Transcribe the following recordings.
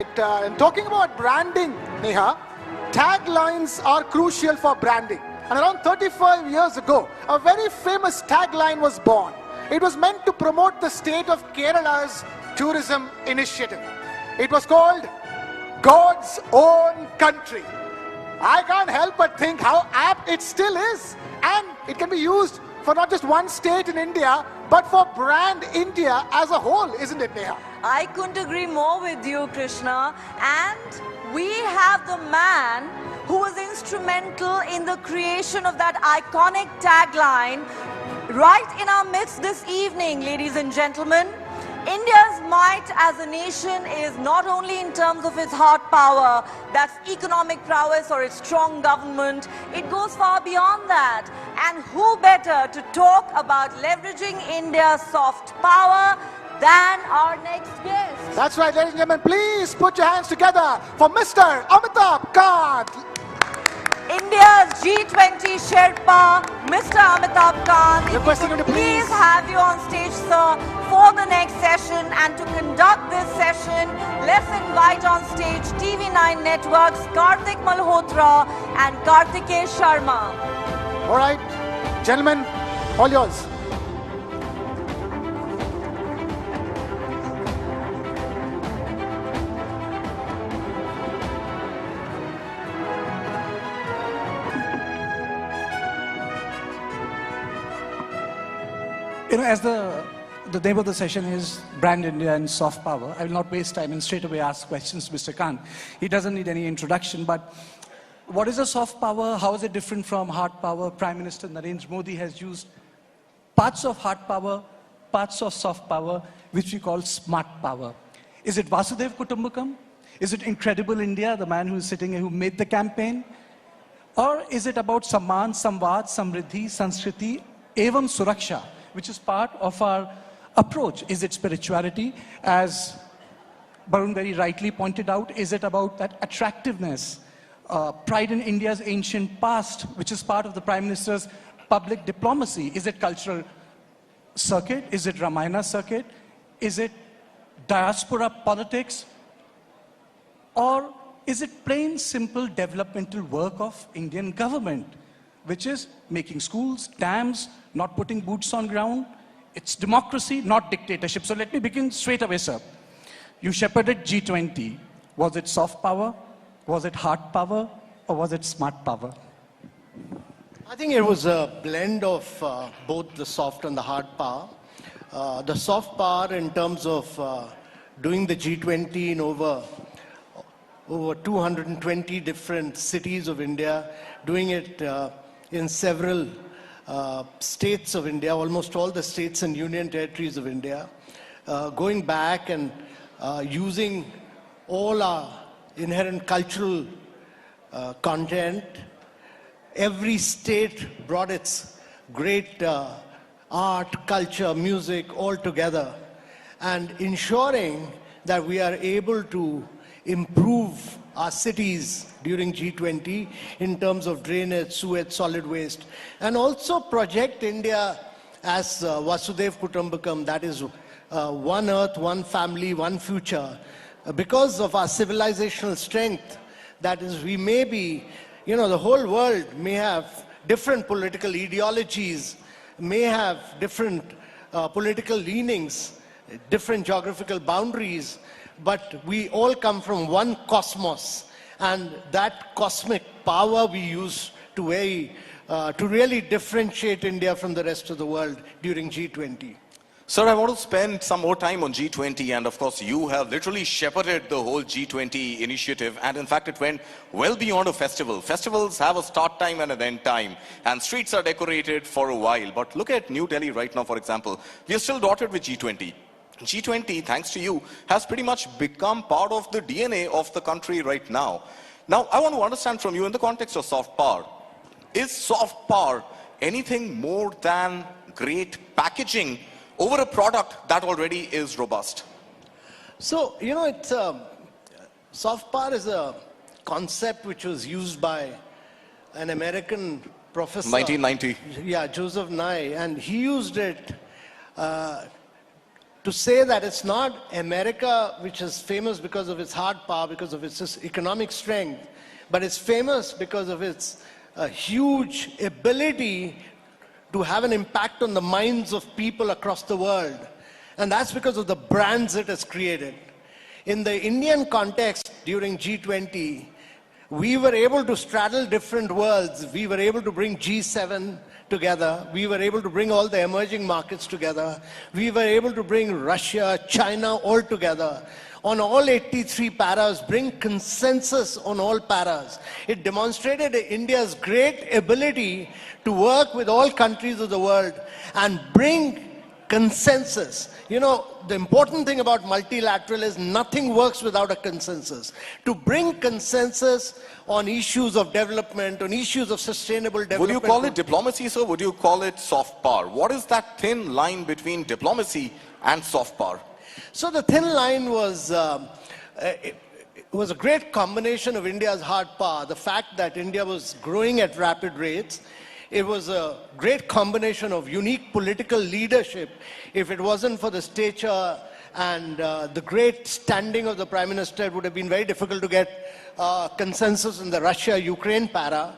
In talking about branding, Neha, taglines are crucial for branding. And around 35 years ago, a very famous tagline was born. It was meant to promote the state of Kerala's tourism initiative. It was called God's Own Country. I can't help but think how apt it still is. And it can be used for not just one state in India, but for brand India as a whole, isn't it, Neha? I couldn't agree more with you, Krishna. And we have the man who was instrumental in the creation of that iconic tagline right in our midst this evening, ladies and gentlemen. India's might as a nation is not only in terms of its hard power, that's economic prowess or its strong government, it goes far beyond that. And who better to talk about leveraging India's soft power than our next guest? That's right, ladies and gentlemen, please put your hands together for Mr. Amitabh Kant. India's G20 Sherpa, Mr. Amitabh Kant. Requesting you to Please have you on stage, sir, for the next session. And to conduct this session, let's invite on stage TV9 Network's Karthik Malhotra and Karthikesh Sharma. All right, gentlemen, all yours. As the name of the session is Brand India and Soft Power, I will not waste time and straight away ask questions to Mr. Kant. He doesn't need any introduction, but what is a soft power? How is it different from hard power? Prime Minister Narendra Modi has used parts of hard power, parts of soft power, which we call smart power. Is it Vasudev Kutumbakam? Is it Incredible India, the man who is sitting here who made the campaign? Or is it about Samman, Samvad, Samriddhi, Sanskriti, Evam Suraksha, which is part of our approach? Is it spirituality? As Barun very rightly pointed out, is it about that attractiveness, pride in India's ancient past, which is part of the Prime Minister's public diplomacy? Is it cultural circuit? Is it Ramayana circuit? Is it diaspora politics? Or is it plain, simple developmental work of Indian government, which is making schools, dams, not putting boots on ground? It's democracy, not dictatorship. So let me begin straight away, sir. You shepherded G20. Was it soft power? Was it hard power? Or was it smart power? I think it was a blend of both the soft and the hard power. The soft power in terms of doing the G20 in over 220 different cities of India, doing it in several states of India, almost all the states and union territories of India, going back and using all our inherent cultural content. Every state brought its great art, culture, music all together, and ensuring that we are able to improve our cities during G20 in terms of drainage, sewage, solid waste, and also project India as Vasudev Kutumbakam, that is one earth, one family, one future. Because of our civilizational strength, that is, we may be, the whole world may have different political ideologies, may have different political leanings, different geographical boundaries, but we all come from one cosmos, and that cosmic power we use to really differentiate India from the rest of the world during G20. Sir, I want to spend some more time on G20, and of course you have literally shepherded the whole G20 initiative, and in fact it went well beyond a festival. Festivals have a start time and an end time, and streets are decorated for a while. But look at New Delhi right now, for example. We are still dotted with G20. G20, thanks to you, has pretty much become part of the DNA of the country right now. Now, I want to understand from you in the context of soft power. Is soft power anything more than great packaging over a product that already is robust? So, it's soft power is a concept which was used by an American professor. 1990. Yeah, Joseph Nye, and he used it to say that it's not America which is famous because of its hard power, because of its economic strength, but it's famous because of its huge ability to have an impact on the minds of people across the world. And that's because of the brands it has created. In the Indian context, during G20, we were able to straddle different worlds. We were able to bring G7 together. We were able to bring all the emerging markets together. We were able to bring Russia, China all together. On all 83 paras, bring consensus on all paras. It demonstrated India's great ability to work with all countries of the world and bring consensus. You know, the important thing about multilateral is nothing works without a consensus. To bring consensus on issues of development, on issues of sustainable development. Would you call it diplomacy, sir? Would you call it soft power? What is that thin line between diplomacy and soft power? So the thin line was, it was a great combination of India's hard power, the fact that India was growing at rapid rates. It was a great combination of unique political leadership. If it wasn't for the stature and the great standing of the Prime Minister, it would have been very difficult to get consensus in the Russia-Ukraine para.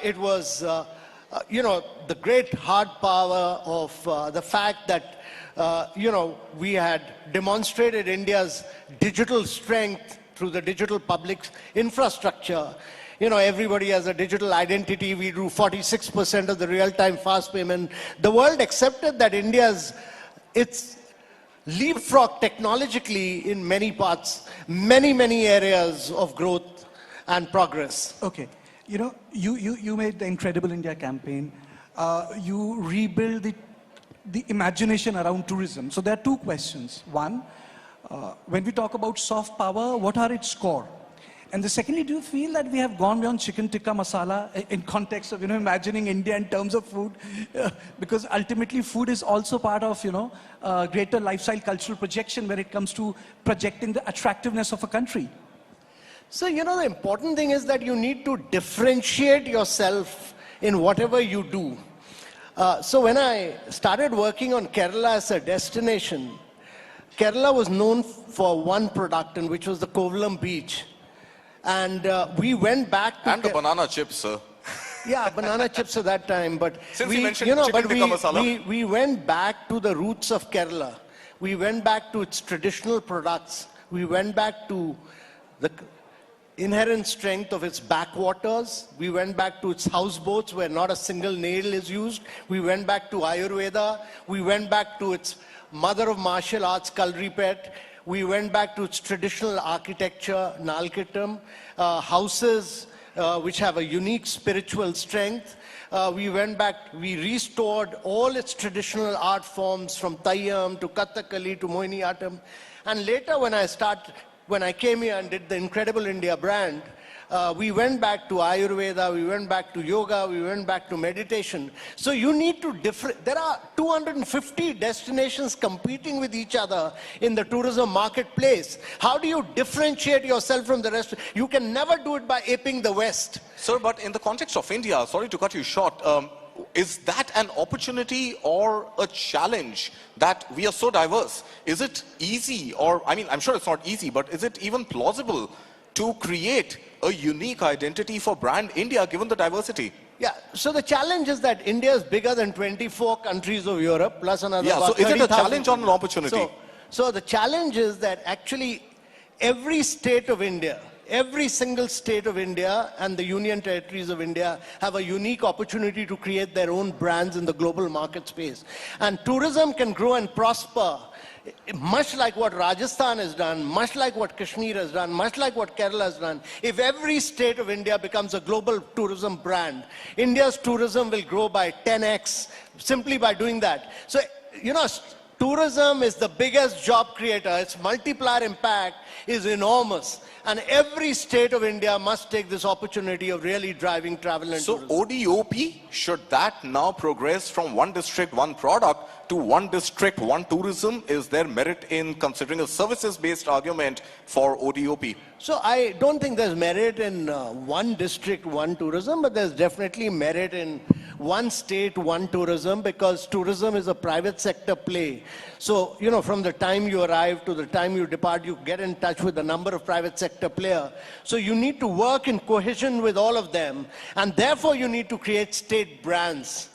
It was, you know, the great hard power of the fact that, you know, we had demonstrated India's digital strength through the digital public infrastructure. You know, everybody has a digital identity. We do 46% of the real-time fast payment. The world accepted that it's leapfrog technologically in many parts, many areas of growth and progress. Okay. You know, you made the Incredible India campaign. You rebuild the imagination around tourism. So there are two questions. One, when we talk about soft power, what are its core? And the secondly, do you feel that we have gone beyond chicken tikka masala in context of, you know, imagining India in terms of food? Because ultimately food is also part of, you know, greater lifestyle cultural projection when it comes to projecting the attractiveness of a country. So, you know, the important thing is that you need to differentiate yourself in whatever you do. So when I started working on Kerala as a destination, Kerala was known for one product, and which was the Kovalam beach. And we went back to... And the banana chips, sir. Yeah, banana chips at that time, but Since you mentioned chicken tikka masala. we went back to the roots of Kerala. We went back to its traditional products. We went back to the inherent strength of its backwaters. We went back to its houseboats where not a single nail is used. We went back to Ayurveda. We went back to its mother of martial arts, Kalripet. We went back to its traditional architecture, Nalkittam, houses which have a unique spiritual strength. We went back, we restored all its traditional art forms from Tayyam to Kathakali to Mohiniyattam. And later when I came here and did the Incredible India brand, we went back to Ayurveda, we went back to yoga, we went back to meditation. So you need to there are 250 destinations competing with each other in the tourism marketplace. How do you differentiate yourself from the rest? You can never do it by aping the West. Sir, but in the context of India, sorry to cut you short, is that an opportunity or a challenge that we are so diverse? Is it easy, or, I mean, I'm sure it's not easy, but is it even plausible to create a unique identity for brand India given the diversity? Yeah, so the challenge is that India is bigger than 24 countries of Europe, plus another so is it a challenge or an opportunity? So the challenge is that actually every state of India, every single state of India and the union territories of India have a unique opportunity to create their own brands in the global market space. And tourism can grow and prosper much like what Rajasthan has done, much like what Kashmir has done, much like what Kerala has done. If every state of India becomes a global tourism brand, India's tourism will grow by 10x simply by doing that. So, you know, tourism is the biggest job creator. Its multiplier impact is enormous. And every state of India must take this opportunity of really driving travel and tourism. So ODOP, should that now progress from one district, one product to one district, one tourism? Is there merit in considering a services-based argument for ODOP? So I don't think there's merit in one district, one tourism, but there's definitely merit in one state, one tourism, because tourism is a private sector play. So, you know, from the time you arrive to the time you depart, you get in touch with a number of private sector players. So you need to work in cohesion with all of them, and therefore you need to create state brands.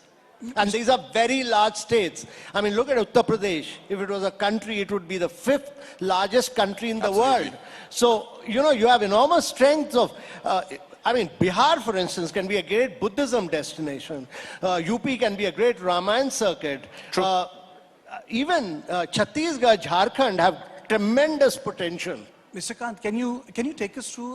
And these are very large states. I mean, look at Uttar Pradesh. If it was a country, it would be the 5th largest country in the world. So, you know, you have enormous strengths of, I mean, Bihar, for instance, can be a great Buddhism destination. UP can be a great Ramayana circuit. Even Chhattisgarh, Jharkhand have tremendous potential. Mr. Kant, can you take us through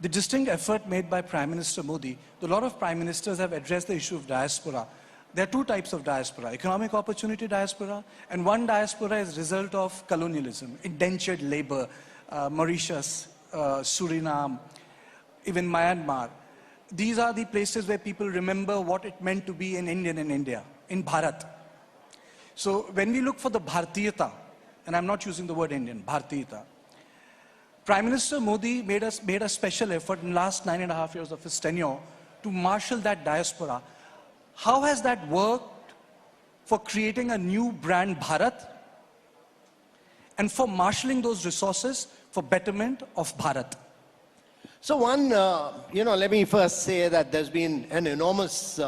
the distinct effort made by Prime Minister Modi? A lot of prime ministers have addressed the issue of diaspora. There are two types of diaspora: economic opportunity diaspora, and one diaspora is a result of colonialism, indentured labor, Mauritius, Suriname, even Myanmar. These are the places where people remember what it meant to be an Indian in India, in Bharat. So when we look for the Bhartiyata, and I'm not using the word Indian, Bhartiyata, Prime Minister Modi made a special effort in the last 9.5 years of his tenure to marshal that diaspora. How has that worked for creating a new brand Bharat and for marshalling those resources for betterment of Bharat? So one, you know, let me first say that there's been an enormous,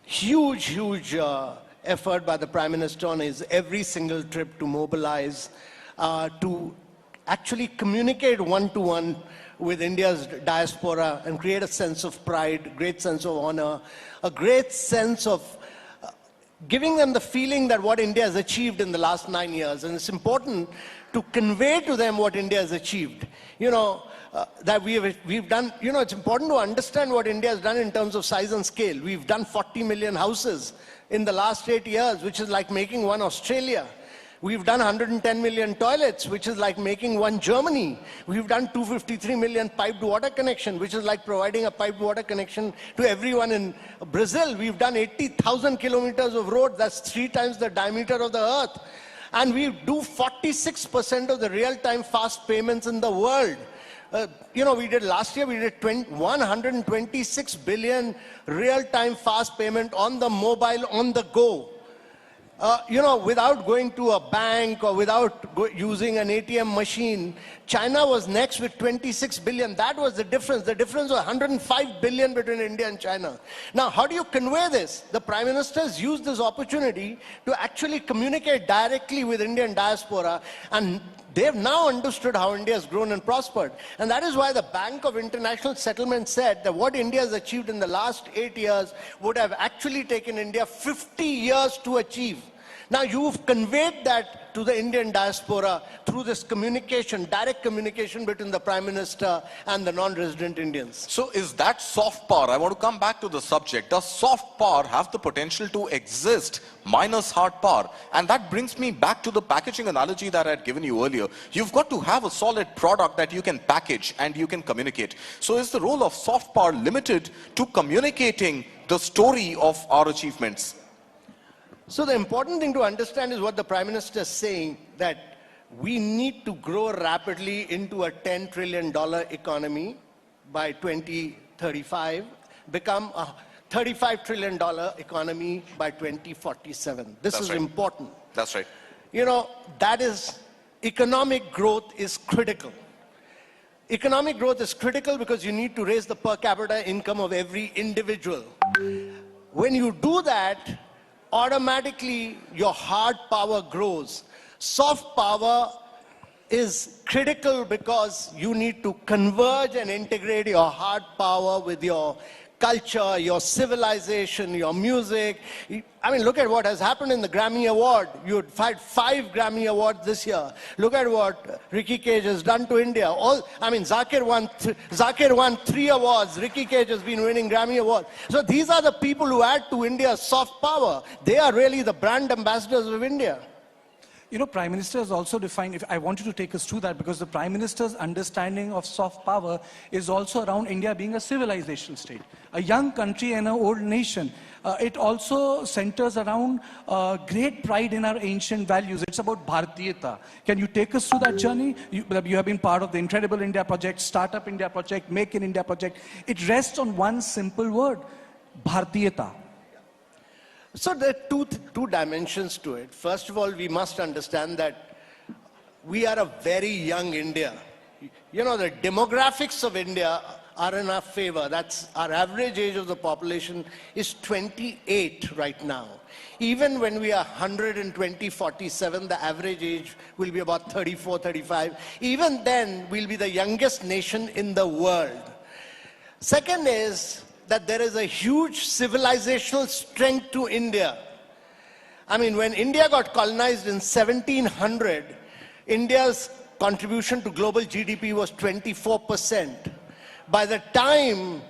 huge effort by the Prime Minister on his every single trip to mobilize, to actually communicate one-to-one with India's diaspora and create a sense of pride, great sense of honor, a great sense of giving them the feeling that what India has achieved in the last 9 years. And it's important to convey to them what India has achieved. You know, that we've done, you know, it's important to understand what India has done in terms of size and scale. We've done 40 million houses in the last 8 years, which is like making one Australia. We've done 110 million toilets, which is like making one Germany. We've done 253 million piped water connection, which is like providing a piped water connection to everyone in Brazil. We've done 80,000 kilometers of road. That's 3 times the diameter of the earth. And we do 46% of the real-time fast payments in the world. You know, we did last year, we did 126 billion real-time fast payment on the mobile, on the go. You know, without going to a bank or without using an ATM machine. China was next with 26 billion. That was the difference. The difference was 105 billion between India and China. Now, how do you convey this? The Prime Minister's used this opportunity to actually communicate directly with Indian diaspora, and they've now understood how India has grown and prospered. And that is why the Bank of International Settlement said that what India has achieved in the last 8 years would have actually taken India 50 years to achieve. Now you've conveyed that to the Indian diaspora through this communication, direct communication between the Prime Minister and the non-resident Indians. So is that soft power? I want to come back to the subject. Does soft power have the potential to exist minus hard power? And that brings me back to the packaging analogy that I had given you earlier. You've got to have a solid product that you can package and you can communicate. So is the role of soft power limited to communicating the story of our achievements? So the important thing to understand is what the Prime Minister is saying, that we need to grow rapidly into a $10 trillion economy by 2035, become a $35 trillion economy by 2047. This is important. That's right. You know, that is, economic growth is critical. Economic growth is critical because you need to raise the per capita income of every individual. When you do that, automatically your hard power grows. Soft power is critical because you need to converge and integrate your hard power with your culture, your civilization, your music. I mean, look at what has happened in the Grammy Award. You had 5 Grammy Awards this year. Look at what Ricky Cage has done to India. Zakir won 3 awards. Ricky Cage has been winning Grammy Awards. So these are the people who add to India's soft power. They are really the brand ambassadors of India. You know, Prime Minister has also defined, I want you to take us through that, because the Prime Minister's understanding of soft power is also around India being a civilization state, a young country and an old nation. It also centers around great pride in our ancient values. It's about Bhartiyata. Can you take us through that journey? You have been part of the Incredible India Project, Startup India Project, Make in India Project. It rests on one simple word, Bhartiyata. So there are two dimensions to it. First of all, we must understand that we are a very young India. You know, the demographics of India are in our favor. That's our average age of the population is 28 right now. Even when we are 120, 47, the average age will be about 34, 35. Even then, we'll be the youngest nation in the world. Second is that there is a huge civilizational strength to India. I mean, when India got colonized in 1700, India's contribution to global GDP was 24%. By the time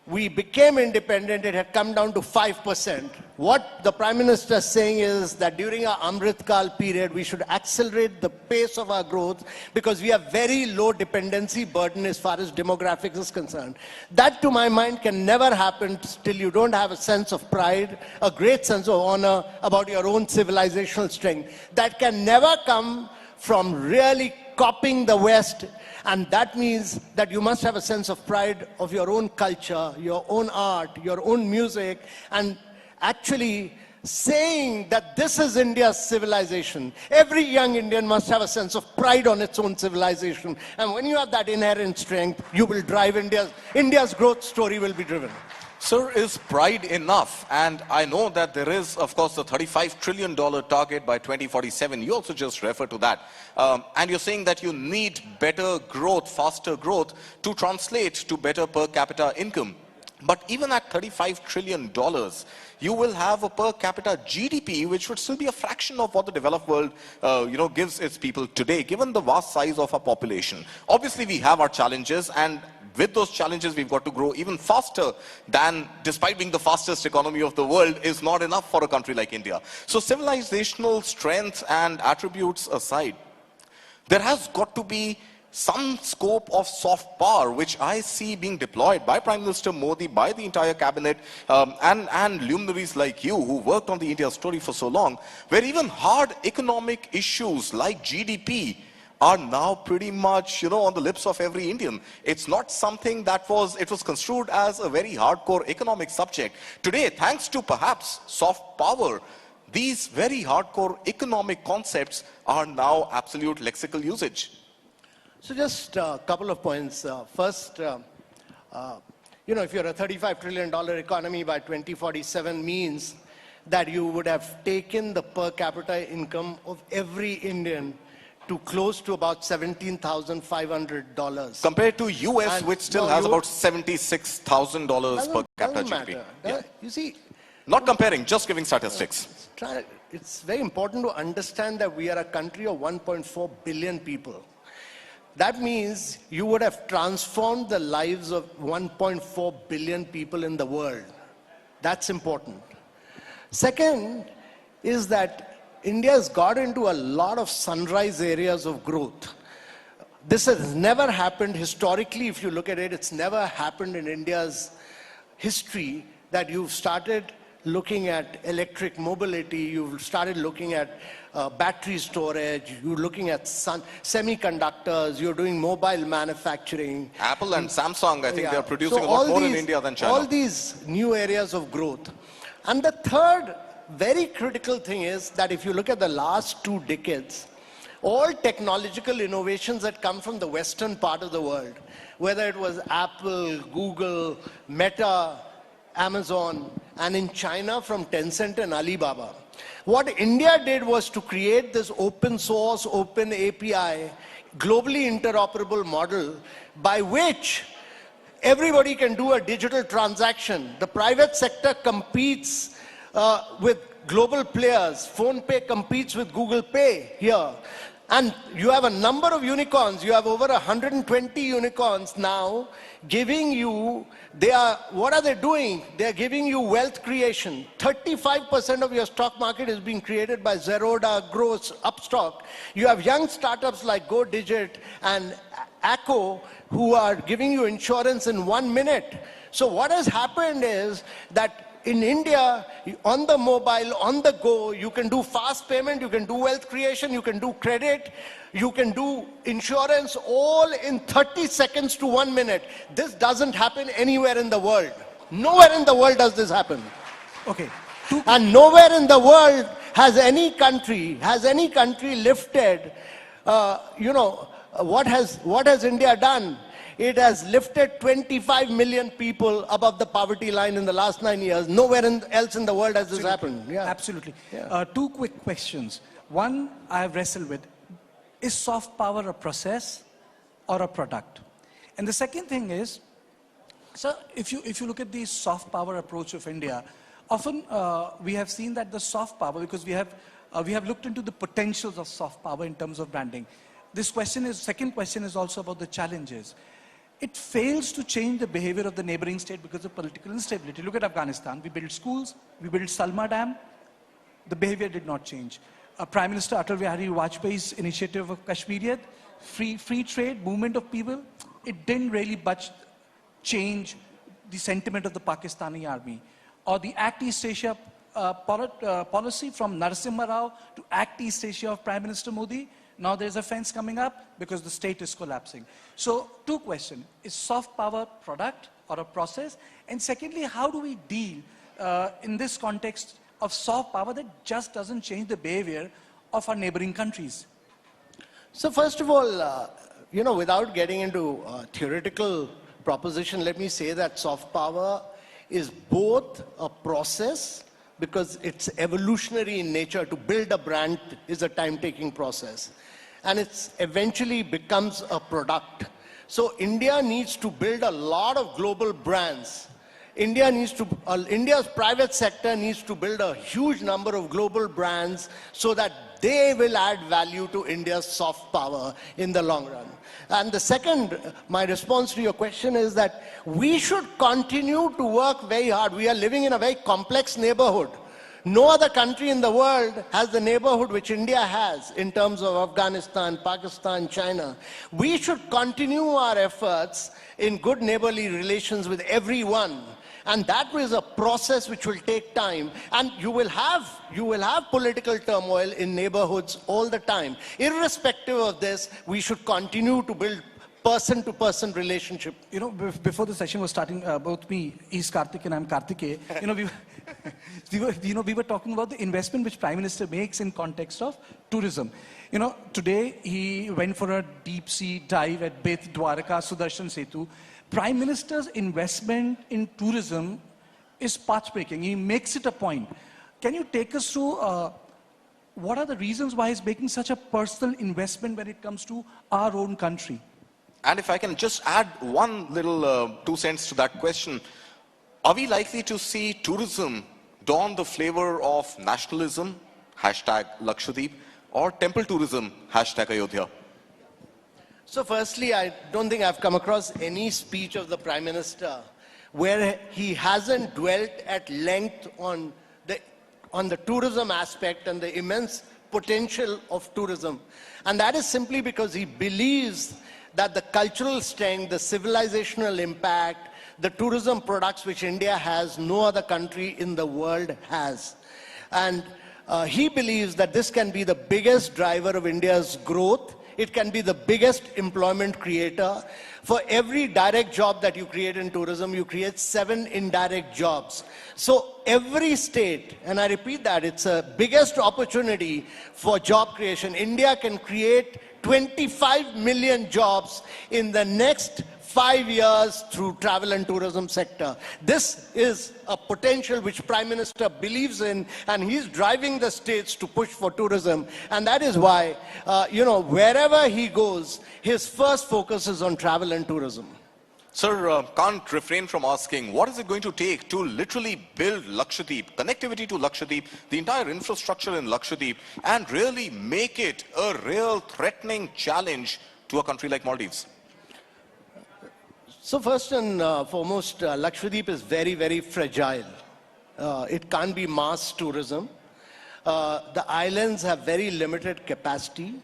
we became independent, it had come down to 5%. What the Prime Minister is saying is that during our Amrit Kal period, we should accelerate the pace of our growth because we have very low dependency burden as far as demographics is concerned. That, to my mind, can never happen till you don't have a sense of pride, a great sense of honor about your own civilizational strength. That can never come from really copying the West. And that means that you must have a sense of pride of your own culture, your own art, your own music, and actually saying that this is India's civilization. Every young Indian must have a sense of pride on its own civilization. And when you have that inherent strength, you will drive India's growth story will be driven. Sir, is pride enough? And I know that there is, of course, the $35 trillion target by 2047. You also just refer to that. And you're saying that you need better growth, faster growth to translate to better per capita income. But even at $35 trillion, you will have a per capita GDP, which would still be a fraction of what the developed world, gives its people today, given the vast size of our population. Obviously, we have our challenges, and with those challenges, we've got to grow even faster than, despite being the fastest economy of the world, is not enough for a country like India. So civilizational strength and attributes aside, there has got to be some scope of soft power, which I see being deployed by Prime Minister Modi, by the entire cabinet, and luminaries like you who worked on the India story for so long, where even hard economic issues like GDP are now pretty much, on the lips of every Indian. It's not something that was construed as a very hardcore economic subject. Today, thanks to perhaps soft power, these very hardcore economic concepts are now absolute lexical usage. So just a couple of points. First, if you're a $35 trillion economy by 2047 means that you would have taken the per capita income of every Indian to close to about $17,500. Compared to US, which still has about $76,000 per capita GDP. Yeah. You see, not comparing, just giving statistics. It's very important to understand that we are a country of 1.4 billion people. That means you would have transformed the lives of 1.4 billion people in the world. That's important. Second is that India has got into a lot of sunrise areas of growth. This has never happened historically. If you look at it, it's never happened in India's history that you've started looking at electric mobility, you've started looking at battery storage, you're looking at semiconductors, you're doing mobile manufacturing. Apple and Samsung, I think they're producing a lot more in India than China. All these new areas of growth. And the third very critical thing is that if you look at the last 2 decades, all technological innovations that come from the western part of the world, whether it was Apple, Google, Meta, Amazon, and in China from Tencent and Alibaba, what India did was to create this open source, open API, globally interoperable model by which everybody can do a digital transaction. The private sector competes with global players. PhonePe competes with Google Pay here. And you have a number of unicorns. You have over 120 unicorns now giving you, what are they doing? They're giving you wealth creation. 35% of your stock market is being created by Zerodha, Gross, Upstock. You have young startups like GoDigit and Acco who are giving you insurance in 1 minute. So what has happened is that in India, on the mobile, on the go, you can do fast payment, you can do wealth creation, you can do credit, you can do insurance, all in 30 seconds to 1 minute. This doesn't happen anywhere in the world. Nowhere in the world does this happen. Okay. And nowhere in the world has any country lifted, what has India done? It has lifted 25 million people above the poverty line in the last 9 years. Nowhere else in the world has this happened. Yeah. Absolutely. Yeah. Two quick questions. One I have wrestled with. Is soft power a process or a product? And the second thing is, so if you look at the soft power approach of India, often we have seen that the soft power, because we have looked into the potentials of soft power in terms of branding. Second question is also about the challenges. It fails to change the behavior of the neighboring state because of political instability. Look at Afghanistan. We built schools, we built Salma Dam. The behavior did not change. Prime Minister Atal Bihari Vajpayee's initiative of Kashmiriyat, free trade, movement of people, it didn't really change the sentiment of the Pakistani army. Or the Act East Asia policy from Narasimha Rao to Act East Asia of Prime Minister Modi. Now there's a fence coming up because the state is collapsing. So, two questions. Is soft power product or a process? And secondly, how do we deal in this context of soft power that just doesn't change the behavior of our neighboring countries? So first of all, without getting into theoretical proposition, let me say that soft power is both a process, because it's evolutionary in nature. To build a brand is a time-taking process. And it eventually becomes a product. So India needs to build a lot of global brands. India's private sector needs to build a huge number of global brands so that they will add value to India's soft power in the long run. And the second, my response to your question is that we should continue to work very hard. We are living in a very complex neighborhood. No other country in the world has the neighborhood which India has in terms of Afghanistan, Pakistan, China. We should continue our efforts in good neighborly relations with everyone. And that is a process which will take time. And you will have political turmoil in neighborhoods all the time. Irrespective of this, we should continue to build person-to-person relationship. Before the session was starting, both me, he's Karthik and I'm Karthike. We were talking about the investment which Prime Minister makes in context of tourism. Today he went for a deep sea dive at Beth, Dwarka, Sudarshan Setu. Prime Minister's investment in tourism is path-breaking. He makes it a point. Can you take us through what are the reasons why he's making such a personal investment when it comes to our own country? And if I can just add one little 2 cents to that question, are we likely to see tourism don the flavor of nationalism, #Lakshadweep, or temple tourism, #Ayodhya? So firstly, I don't think I've come across any speech of the Prime Minister where he hasn't dwelt at length on the tourism aspect and the immense potential of tourism. And that is simply because he believes that the cultural strength, the civilizational impact, the tourism products which India has, no other country in the world has. And he believes that this can be the biggest driver of India's growth. It can be the biggest employment creator. For every direct job that you create in tourism, you create 7 indirect jobs. So every state, and I repeat that, it's a biggest opportunity for job creation. India can create 25 million jobs in the next 5 years through travel and tourism sector. This is a potential which Prime Minister believes in, and he's driving the states to push for tourism. And that is why, wherever he goes, his first focus is on travel and tourism. Sir, can't refrain from asking, what is it going to take to literally build Lakshadweep, connectivity to Lakshadweep, the entire infrastructure in Lakshadweep, and really make it a real threatening challenge to a country like Maldives? So first and foremost, Lakshadweep is very, very fragile. It can't be mass tourism. The islands have very limited capacity.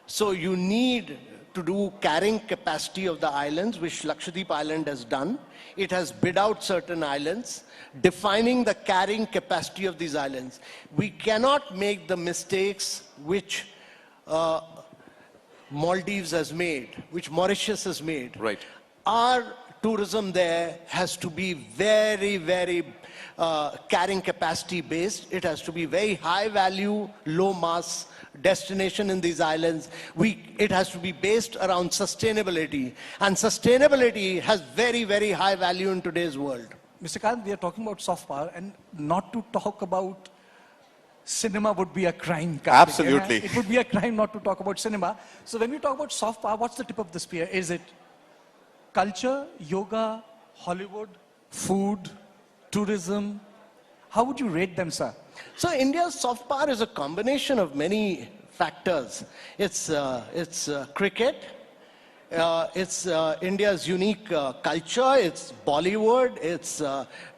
So you need to do carrying capacity of the islands, which Lakshadweep Island has done. It has bid out certain islands, defining the carrying capacity of these islands. We cannot make the mistakes which Maldives has made, which Mauritius has made. Right. Our tourism there has to be very, very carrying capacity based. It has to be very high value, low mass destination in these islands. It has to be based around sustainability. And sustainability has very, very high value in today's world. Mr. Kant, we are talking about soft power, and not to talk about cinema would be a crime. Absolutely. It would be a crime not to talk about cinema. So when we talk about soft power, what's the tip of the spear? Is it culture, yoga, Hollywood, food, tourism? How would you rate them, sir? So India's soft power is a combination of many factors. It's cricket. It's India's unique culture. It's Bollywood. It's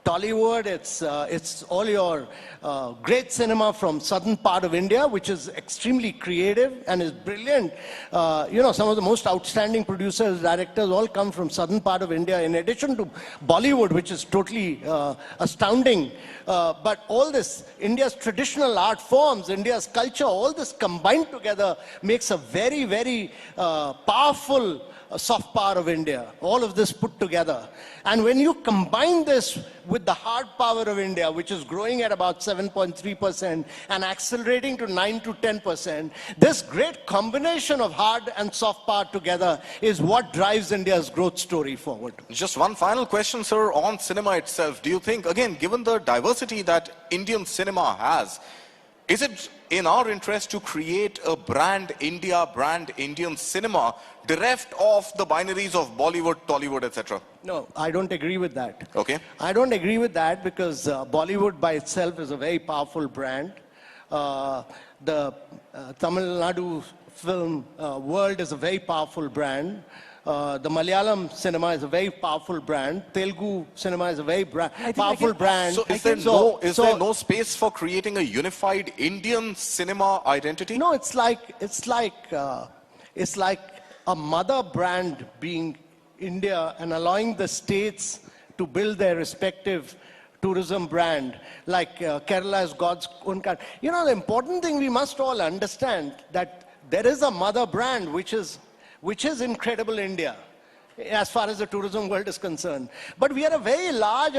Tollywood. It's all your great cinema from southern part of India, which is extremely creative and is brilliant. Some of the most outstanding producers, directors, all come from southern part of India. In addition to Bollywood, which is totally astounding. But all this, India's traditional art forms, India's culture, all this combined together makes a very, very powerful soft power of India. All of this put together. And when you combine this with the hard power of India, which is growing at about 7.3% and accelerating to 9 to 10%, this great combination of hard and soft power together is what drives India's growth story forward. Just one final question, sir, on cinema itself. Do you think, again, given the diversity that Indian cinema has, is it in our interest to create a brand India, brand Indian cinema, bereft of the binaries of Bollywood, Tollywood, etc.? No, I don't agree with that. Okay. I don't agree with that because Bollywood by itself is a very powerful brand. The Tamil Nadu film world is a very powerful brand. The Malayalam cinema is a very powerful brand. Telugu cinema is a very powerful brand. So is there no space for creating a unified Indian cinema identity? No, it's like a mother brand being India and allowing the states to build their respective tourism brand, like Kerala is God's own country. The important thing we must all understand that there is a mother brand which is Incredible India, as far as the tourism world is concerned. But we are a very large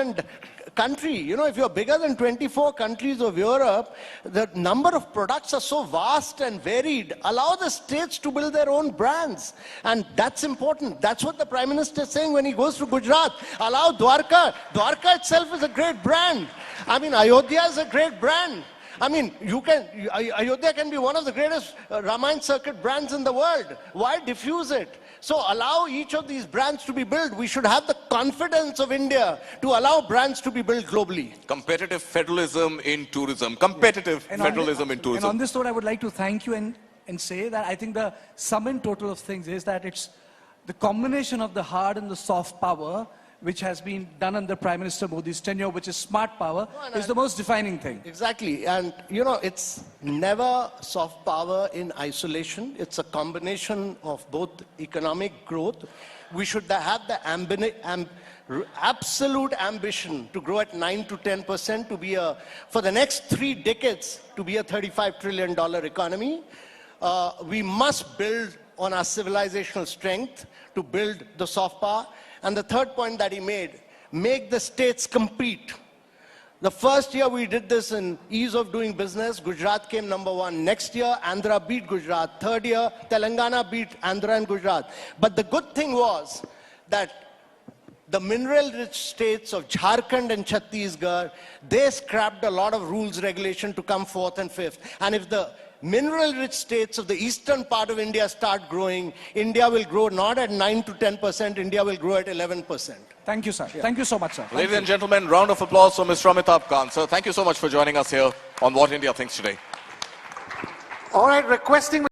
country. If you're bigger than 24 countries of Europe, the number of products are so vast and varied. Allow the states to build their own brands. And that's important. That's what the Prime Minister is saying when he goes to Gujarat. Allow Dwarka. Dwarka itself is a great brand. Ayodhya is a great brand. Ayodhya can be one of the greatest Ramayana circuit brands in the world. Why diffuse it? So allow each of these brands to be built. We should have the confidence of India to allow brands to be built globally. Competitive federalism in tourism. Competitive federalism in tourism. And on this note, I would like to thank you and say that I think the sum and total of things is that it's the combination of the hard and the soft power which has been done under Prime Minister Modi's tenure, which is smart power, is the most defining thing. Exactly. And, it's never soft power in isolation. It's a combination of both economic growth. We should have the absolute ambition to grow at 9 to 10%, to be for the next 3 decades, to be a $35 trillion economy. We must build on our civilizational strength to build the soft power. And the third point that he made, make the states compete. The first year we did this in ease of doing business, Gujarat came number 1. Next year, Andhra beat Gujarat. Third year, Telangana beat Andhra and Gujarat. But the good thing was that the mineral-rich states of Jharkhand and Chhattisgarh, they scrapped a lot of rules, regulation to come 4th and 5th. And if the mineral-rich states of the eastern part of India start growing, India will grow not at 9 to 10%, India will grow at 11%. Thank you, sir. Yeah. Thank you so much, sir. Ladies and gentlemen, round of applause for Mr. Amitabh Kant. Sir, thank you so much for joining us here on What India Thinks Today. All right, requesting